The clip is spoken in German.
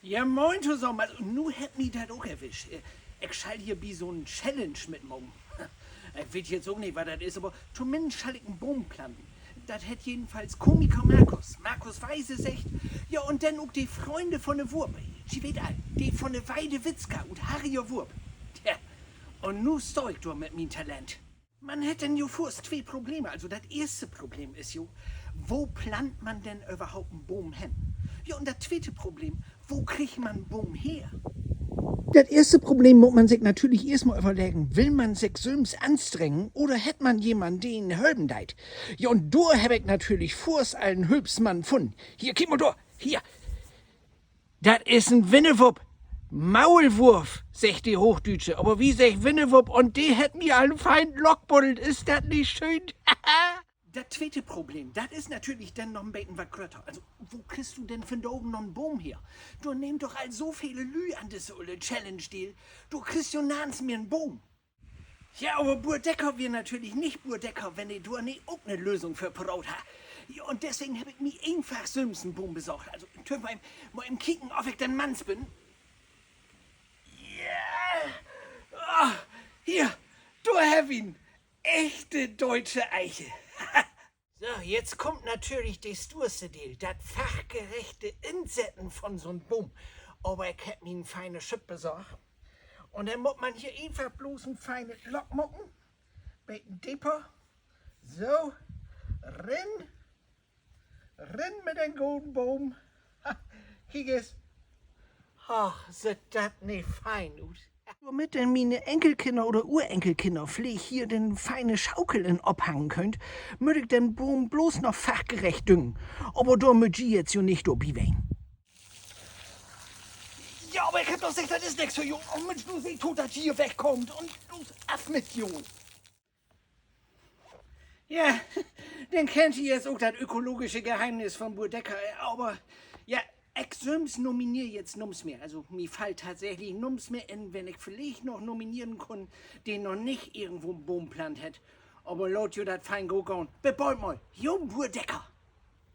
Ja, moin zusammen. Also, nu hätt mi dat auch erwischt. Ich schall hier wie so ein Challenge mitmachen. Ich weiß jetzt auch nicht, was das ist, aber zumindest schall ich einen Baum planten. Das hätt jedenfalls Komiker Markus. Markus Weise sagt, ja, und dann auch die Freunde von der Wurp. Sie weet all, die von der Weide Witzka und Harrier Wurp. Tja, und nu steu ich mit min Talent. Man hätte denn jo furst zwei Probleme. Also das erste Problem ist jo, wo plant man denn überhaupt einen Baum hin? Ja, und das zweite Problem, wo kriegt man einen Baum her? Das erste Problem muss man sich natürlich erstmal überlegen, will man sich selbst anstrengen oder hätt man jemanden, den helfen deit? Ja, und da hab ich natürlich vors allen Hülpsmann gefunden. Hier, kick mal da, hier. Das ist ein Winnewupp. Maulwurf, sagt die Hochdütsche. Aber wie sagt Winnewupp? Und die hätt mir einen feinen Lockbuddelt. Ist das nicht schön? Das zweite Problem, das ist natürlich dann noch ein bisschen was grötter. Also, wo kriegst du denn von da oben noch einen Baum her? Du nimmst doch all so viele Lü an das Challenge-Deal. Du kriegst ja nahens mir einen Baum. Ja, aber Burdecker wir natürlich nicht Burdecker, wenn du nicht auch eine Lösung für Brot hast. Ja, und deswegen hab ich mir einfach selbst einen Baum besorgt. Also, tüv mal im Kicken, ob ich denn Manns bin. Ja! Oh, hier, du hab ihn. Echte deutsche Eiche. So, jetzt kommt natürlich das sturste Deal, das fachgerechte Insetten von so'n Baum. Aber ich hab mir ein feines Schiff besorgt. Und dann muss man hier einfach bloß ein feines Lock mucken. Mit dem Depot. So, rinn mit dem golden Baum. Ha, kiek es. Ach, sieht das nicht fein aus. Damit denn meine Enkelkinder oder Urenkelkinder vielleicht hier den feine Schaukel in obhangen könnt, müd ich den Baum bloß noch fachgerecht düngen. Aber da müd ich jetzt jo nicht obiwein. Ja, aber ich hab doch gesagt, das ist nix für Jo. Und Mensch, du siehst, tot, dass hier wegkommt. Und bloß ab mit Jo. Ja, dann kennt ihr jetzt auch das ökologische Geheimnis von Burdecker. Aber, ja, ich söms nominier jetzt nums mehr. Also, mir fällt tatsächlich nums mehr in, wenn ich vielleicht noch nominieren kann, den noch nicht irgendwo einen Baum plant hätt. Aber laut jo dat fein go gone. Bebeut mal, Jo Burdecker.